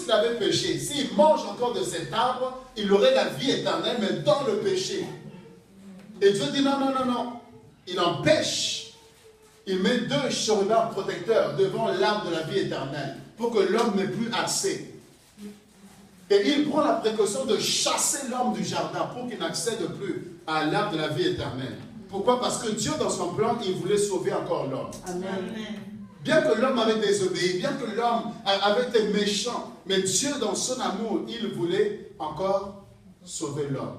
puisqu'il avait péché, s'il mange encore de cet arbre, il aurait la vie éternelle, mais dans le péché. Et Dieu dit non, non, non, non. Il empêche. Il met 2 chérubins protecteurs devant l'arbre de la vie éternelle pour que l'homme n'ait plus accès. Et il prend la précaution de chasser l'homme du jardin pour qu'il n'accède plus à l'arbre de la vie éternelle. Pourquoi? Parce que Dieu, dans son plan, il voulait sauver encore l'homme. Amen. Bien que l'homme avait désobéi, bien que l'homme avait été méchant, mais Dieu, dans son amour, il voulait encore sauver l'homme.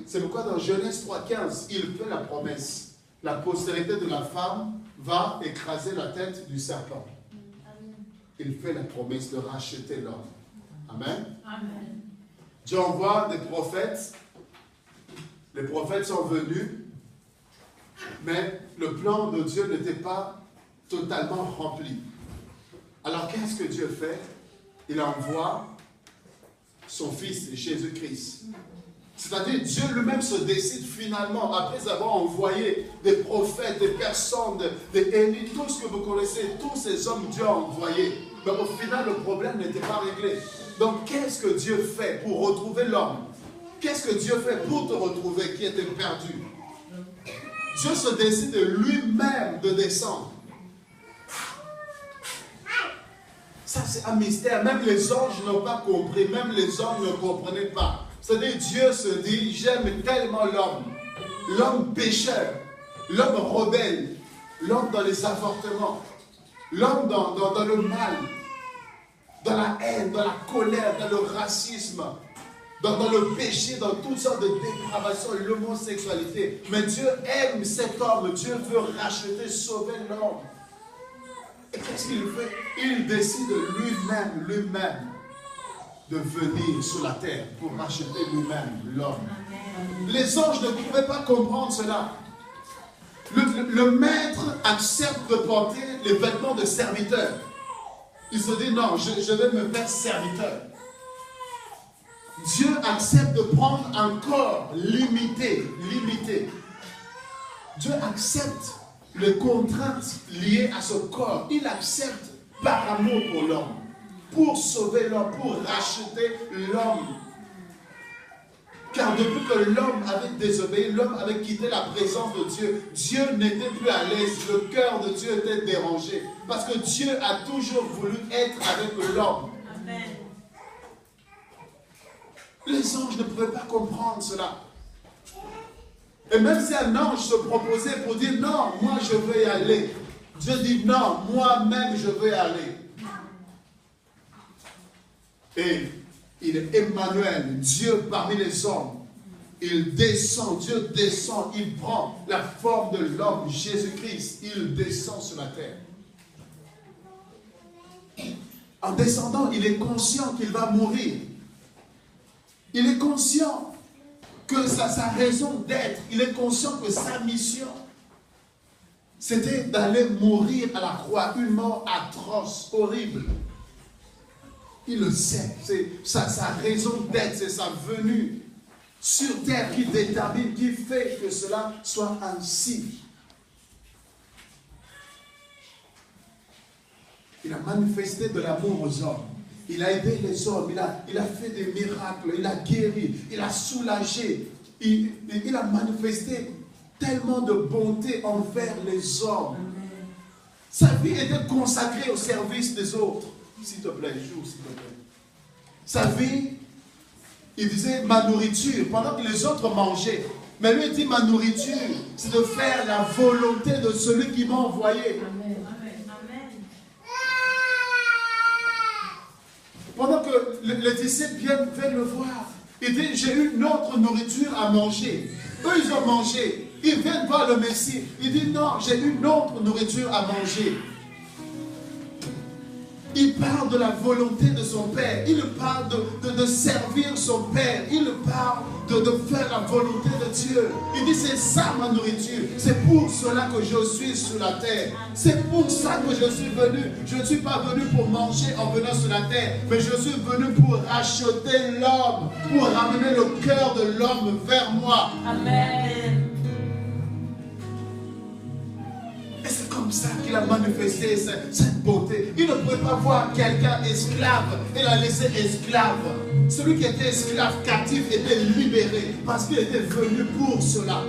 C'est pourquoi dans Genèse 3,15, il fait la promesse. La postérité de la femme va écraser la tête du serpent. Il fait la promesse de racheter l'homme. Amen. Amen. Dieu envoie des prophètes. Les prophètes sont venus, mais le plan de Dieu n'était pas totalement rempli. Alors qu'est-ce que Dieu fait? Il envoie son Fils, Jésus-Christ. C'est-à-dire Dieu lui-même se décide finalement, après avoir envoyé des prophètes, des personnes, des Élie, tout ce que vous connaissez, tous ces hommes Dieu a envoyés. Mais au final, le problème n'était pas réglé. Donc qu'est-ce que Dieu fait pour retrouver l'homme? Qu'est-ce que Dieu fait pour te retrouver qui était perdu? Dieu se décide lui-même de descendre. Ça, c'est un mystère. Même les anges n'ont pas compris. Même les hommes ne comprenaient pas. C'est-à-dire, Dieu se dit, j'aime tellement l'homme. L'homme pécheur. L'homme rebelle. L'homme dans les avortements. L'homme dans le mal. Dans la haine, dans la colère, dans le racisme. Dans le péché, dans toutes sortes de dépravations, l'homosexualité. Mais Dieu aime cet homme. Dieu veut racheter, sauver l'homme. Et qu'est-ce qu'il fait? Il décide lui-même de venir sur la terre pour racheter lui-même l'homme. Les anges ne pouvaient pas comprendre cela. Le maître accepte de porter les vêtements de serviteur. Il se dit non, je vais me faire serviteur. Dieu accepte de prendre un corps limité. Dieu accepte les contraintes liées à ce corps. Il accepte par amour pour l'homme, pour sauver l'homme, pour racheter l'homme. Car depuis que l'homme avait désobéi, l'homme avait quitté la présence de Dieu, Dieu n'était plus à l'aise, le cœur de Dieu était dérangé. Parce que Dieu a toujours voulu être avec l'homme. Amen. Les anges ne pouvaient pas comprendre cela. Et même si un ange se proposait pour dire non, moi je veux y aller, Dieu dit non, moi-même je veux y aller. Et il est Emmanuel, Dieu parmi les hommes. Il descend, Dieu descend, il prend la forme de l'homme, Jésus-Christ, il descend sur la terre. En descendant, il est conscient qu'il va mourir. Il est conscient que sa raison d'être, il est conscient que sa mission, c'était d'aller mourir à la croix, une mort atroce, horrible. Il le sait, c'est sa raison d'être, c'est sa venue sur terre qui détermine, qui fait que cela soit ainsi. Il a manifesté de l'amour aux hommes. Il a aidé les hommes, il a fait des miracles, il a guéri, il a soulagé. Il a manifesté tellement de bonté envers les hommes. Sa vie était consacrée au service des autres. S'il te plaît, joue, s'il te plaît. Sa vie, il disait ma nourriture, pendant que les autres mangeaient. Mais lui, il dit ma nourriture, c'est de faire la volonté de celui qui m'a envoyé. Amen. Pendant que les disciples viennent le voir, il dit, j'ai une autre nourriture à manger. Eux, ils ont mangé. Ils viennent voir le Messie. Il dit, non, j'ai une autre nourriture à manger. Il parle de la volonté de son Père. Il parle de servir son Père. Il parle de faire la volonté de Dieu. Il dit, c'est ça ma nourriture. C'est pour cela que je suis sur la terre. C'est pour ça que je suis venu. Je ne suis pas venu pour manger en venant sur la terre. Mais je suis venu pour racheter l'homme. Pour ramener le cœur de l'homme vers moi. Amen. Et c'est comme comme ça qu'il a manifesté cette beauté. Il ne pouvait pas voir quelqu'un esclave et la laisser esclave. Celui qui était esclave, captif, était libéré parce qu'il était venu pour cela.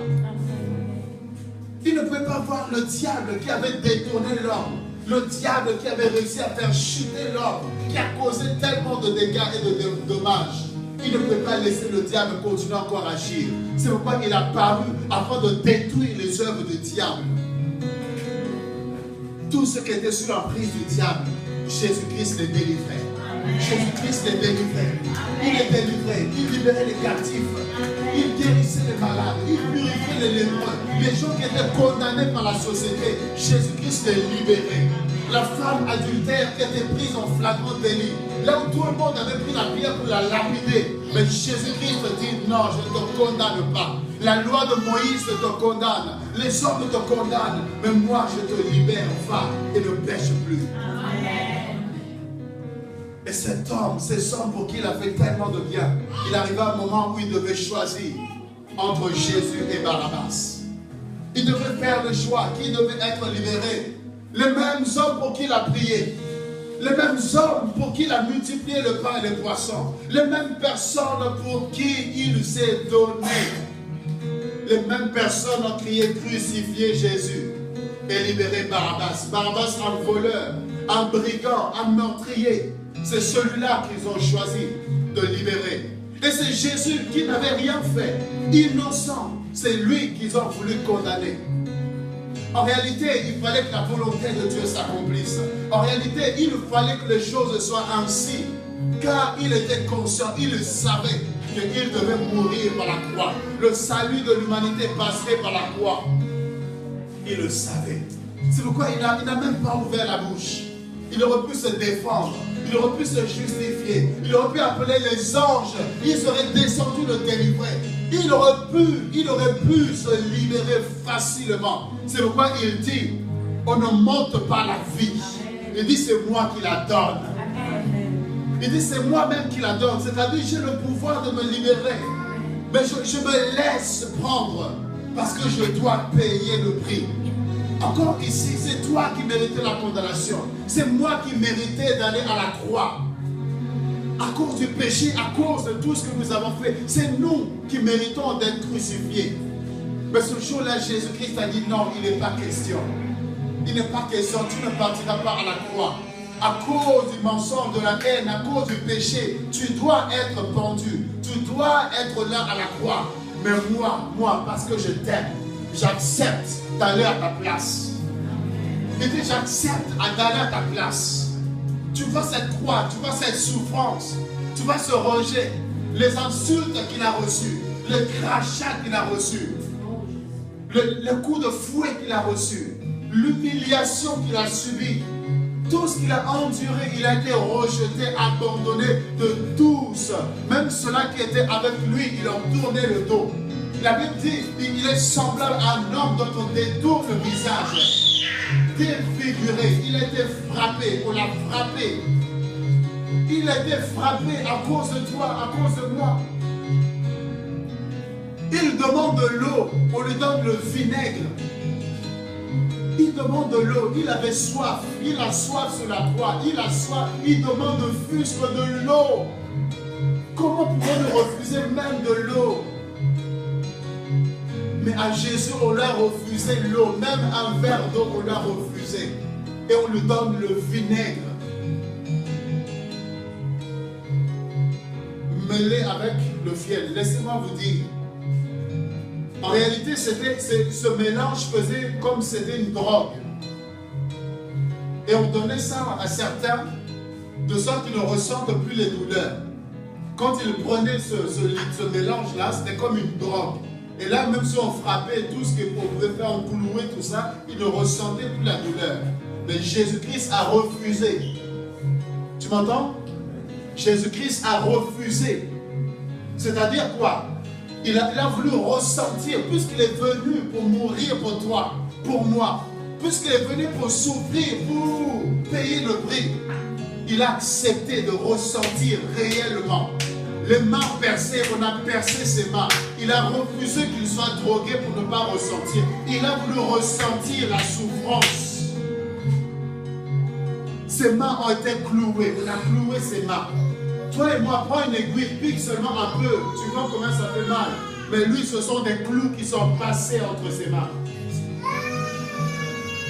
Il ne pouvait pas voir le diable qui avait détourné l'homme. Le diable qui avait réussi à faire chuter l'homme, qui a causé tellement de dégâts et de dommages. Il ne pouvait pas laisser le diable continuer encore à agir. C'est pourquoi il a paru afin de détruire les œuvres du diable. Tout ce qui était sous l'emprise du diable, Jésus-Christ les délivrait. Jésus-Christ les délivrait. Il les délivrait. Il libérait les captifs. Il guérissait les malades. Il purifiait les lépreux. Les gens qui étaient condamnés par la société, Jésus-Christ les libérait. La femme adultère qui était prise en flagrant délit, là où tout le monde avait pris la pierre pour la lapider, mais Jésus-Christ dit non, je ne te condamne pas. La loi de Moïse te condamne, les hommes te condamnent, mais moi je te libère, va et ne pêche plus. Amen. Et cet homme, ces hommes pour qui il a fait tellement de bien, il arriva un moment où il devait choisir entre Jésus et Barabbas. Il devait faire le choix, qui devait être libéré. Les mêmes hommes pour qui il a prié, les mêmes hommes pour qui il a multiplié le pain et les poissons, les mêmes personnes pour qui il s'est donné. Les mêmes personnes ont crié crucifier Jésus et libérer Barabbas. Barabbas, un voleur, un brigand, un meurtrier. C'est celui-là qu'ils ont choisi de libérer. Et c'est Jésus qui n'avait rien fait, innocent. C'est lui qu'ils ont voulu condamner. En réalité, il fallait que la volonté de Dieu s'accomplisse. En réalité, il fallait que les choses soient ainsi. Car il était conscient, il savait qu'il devait mourir par la croix. Le salut de l'humanité passerait par la croix. Il le savait. C'est pourquoi il n'a même pas ouvert la bouche. Il aurait pu se défendre. Il aurait pu se justifier. Il aurait pu appeler les anges. Ils seraient descendus le délivrer. Il aurait pu se libérer facilement. C'est pourquoi il dit, on ne monte pas la vie. Il dit, c'est moi qui la donne. Il dit, c'est moi-même qui la donne. C'est-à-dire, j'ai le pouvoir de me libérer. Mais je me laisse prendre parce que je dois payer le prix. Encore ici, c'est toi qui méritais la condamnation. C'est moi qui méritais d'aller à la croix. À cause du péché, à cause de tout ce que nous avons fait, c'est nous qui méritons d'être crucifiés. Mais ce jour-là, Jésus-Christ a dit non, il n'est pas question. Il n'est pas question, tu ne partiras pas à la croix. À cause du mensonge, de la haine, à cause du péché, tu dois être pendu. Tu dois être là à la croix. Mais moi, parce que je t'aime, j'accepte d'aller à ta place. Il dit, j'accepte d'aller à ta place. Tu vois cette croix, tu vois cette souffrance, tu vois ce rejet, les insultes qu'il a reçues, le crachat qu'il a reçu, le coup de fouet qu'il a reçu, l'humiliation qu'il a subi, tout ce qu'il a enduré, il a été rejeté, abandonné de tous. Même ceux-là qui étaient avec lui, ils ont tourné le dos. La Bible dit, il est semblable à un homme dont on détourne le visage. Défiguré, il a été frappé, on l'a frappé. Il a été frappé à cause de toi, à cause de moi. Il demande de l'eau, on lui donne le vinaigre. Il demande de l'eau, il avait soif, il a soif sur la croix, il a soif, il demande fusque de l'eau. Comment pouvons-nous refuser même de l'eau? Mais à Jésus, on lui a refusé l'eau, même un verre d'eau, on lui a refusé. Et on lui donne le vinaigre. Mêlé avec le fiel. Laissez-moi vous dire. En réalité, ce mélange faisait comme c'était une drogue. Et on donnait ça à certains, de sorte qu'ils ne ressentent plus les douleurs. Quand ils prenaient ce mélange-là, c'était comme une drogue. Et là, même si on frappait tout ce qu'on pouvait faire, on clouait tout ça, ils ne ressentaient plus la douleur. Mais Jésus-Christ a refusé. Tu m'entends? Jésus-Christ a refusé. C'est-à-dire quoi? Il a voulu ressentir, puisqu'il est venu pour mourir pour toi, pour moi, puisqu'il est venu pour souffrir, pour payer le prix, il a accepté de ressentir réellement. Les mains percées, on a percé ses mains. Il a refusé qu'il soit drogué pour ne pas ressentir. Il a voulu ressentir la souffrance. Ses mains ont été clouées. On a cloué ses mains. Toi et moi, prends une aiguille, pique seulement un peu. Tu vois comment ça fait mal. Mais lui, ce sont des clous qui sont passés entre ses mains.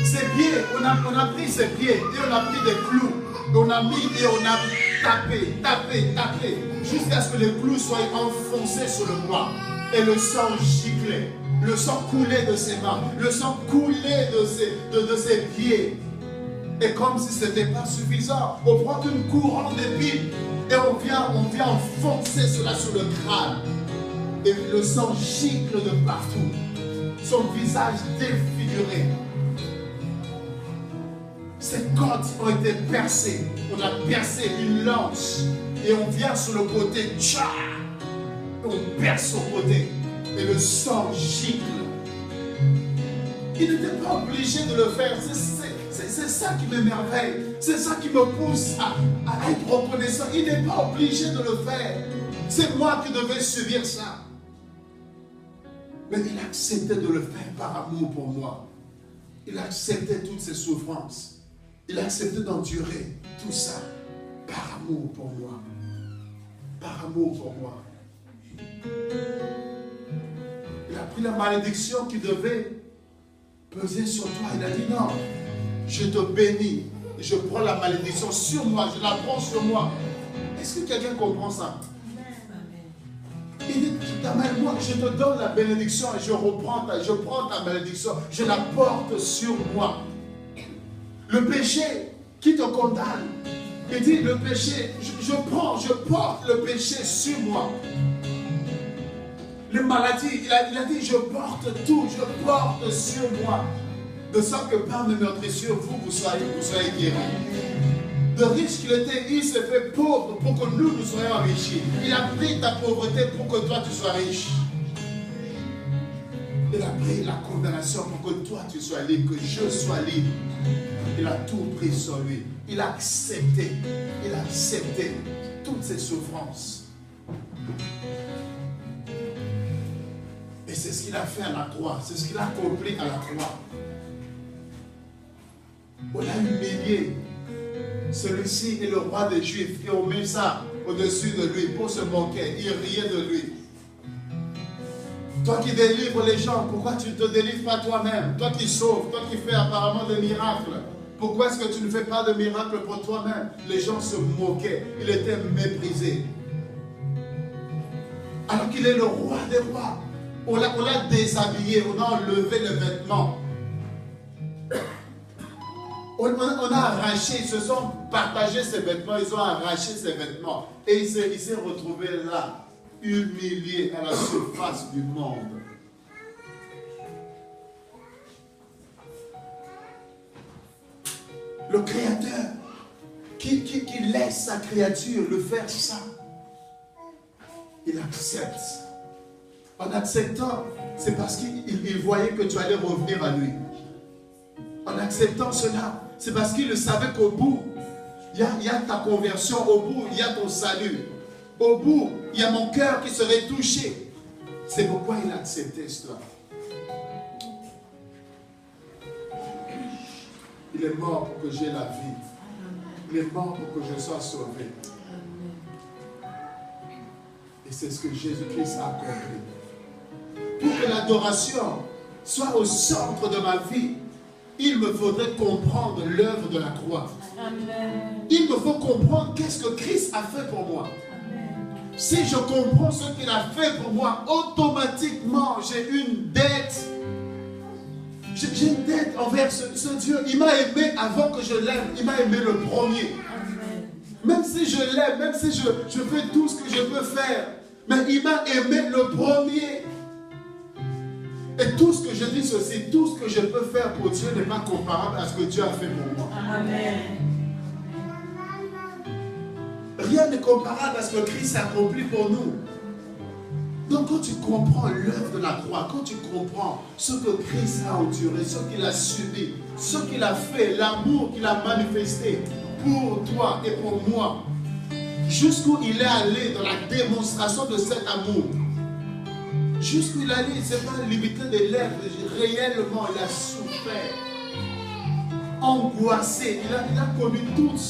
Ses pieds, on a pris ses pieds et on a pris des clous. On a mis et on a tapé, jusqu'à ce que les clous soient enfoncés sur le bois. Et le sang giclait, le sang coulait de ses mains, le sang coulait de ses pieds. Et comme si ce n'était pas suffisant, on prend une couronne d'épines et on vient enfoncer cela sur le crâne. Et le sang gicle de partout. Son visage défiguré. Ses côtes ont été percées. On a percé une lance. Et on vient sur le côté. Tcha! On perce au côté. Et le sang gicle. Il n'était pas obligé de le faire. C'est ça qui m'émerveille. C'est ça qui me pousse à être reconnaissant. Il n'est pas obligé de le faire. C'est moi qui devais subir ça. Mais il a accepté de le faire par amour pour moi. Il a accepté toutes ses souffrances. Il a accepté d'endurer tout ça par amour pour moi. Par amour pour moi. Il a pris la malédiction qui devait peser sur toi. Il a dit non, je te bénis. Je prends la malédiction sur moi. Je la prends sur moi. Est-ce que quelqu'un comprend ça? Il dit, moi, je te donne la bénédiction et je prends ta malédiction. Je la porte sur moi. Le péché qui te condamne. Il dit, le péché, je porte le péché sur moi. Les maladies, il a dit, je porte tout, je porte sur moi. De sorte que par mes meurtrissures, vous soyez guéris. De riche qu'il était, il s'est fait pauvre pour que nous soyons enrichis. Il a pris ta pauvreté pour que toi tu sois riche. Il a pris la condamnation pour que toi tu sois libre, que je sois libre. Il a tout pris sur lui. Il a accepté toutes ses souffrances. Et c'est ce qu'il a fait à la croix. C'est ce qu'il a accompli à la croix. On l'a humilié. Celui-ci est le roi des Juifs. Et on met ça au-dessus de lui pour se moquer. Il riait de lui. Toi qui délivres les gens, pourquoi tu ne te délivres pas toi-même? Toi qui sauves, toi qui fais apparemment des miracles. Pourquoi est-ce que tu ne fais pas de miracles pour toi-même? Les gens se moquaient. Il était méprisé. Alors qu'il est le roi des rois. On l'a déshabillé. On a enlevé les vêtements. On a arraché, ils se sont partagés ses vêtements, ils ont arraché ses vêtements. Et il s'est retrouvé là, humilié à la surface du monde. Le Créateur qui laisse sa créature le faire ça, il accepte. En acceptant, c'est parce qu'il voyait que tu allais revenir à lui. En acceptant cela, c'est parce qu'il savait qu'au bout, il y a ta conversion, au bout, il y a ton salut. Au bout, il y a mon cœur qui serait touché. C'est pourquoi il a accepté cela. Il est mort pour que j'aie la vie. Il est mort pour que je sois sauvé. Et c'est ce que Jésus-Christ a accompli. Pour que l'adoration soit au centre de ma vie, il me faudrait comprendre l'œuvre de la croix. Amen. Il me faut comprendre qu'est-ce que Christ a fait pour moi. Amen. Si je comprends ce qu'il a fait pour moi, automatiquement j'ai une dette. J'ai une dette envers ce Dieu. Il m'a aimé avant que je l'aime. Il m'a aimé le premier. Amen. Même si je l'aime, même si je fais tout ce que je peux faire, mais il m'a aimé le premier. Et tout ce que je dis ceci, tout ce que je peux faire pour Dieu n'est pas comparable à ce que Dieu a fait pour moi. Amen. Rien n'est comparable à ce que Christ a accompli pour nous. Donc quand tu comprends l'œuvre de la croix, quand tu comprends ce que Christ a enduré, ce qu'il a subi, ce qu'il a fait, l'amour qu'il a manifesté pour toi et pour moi, jusqu'où il est allé dans la démonstration de cet amour, jusqu'où il est allé, il ne s'est pas limité des lèvres, réellement il a souffert. angoissé, il a connu toutes sortes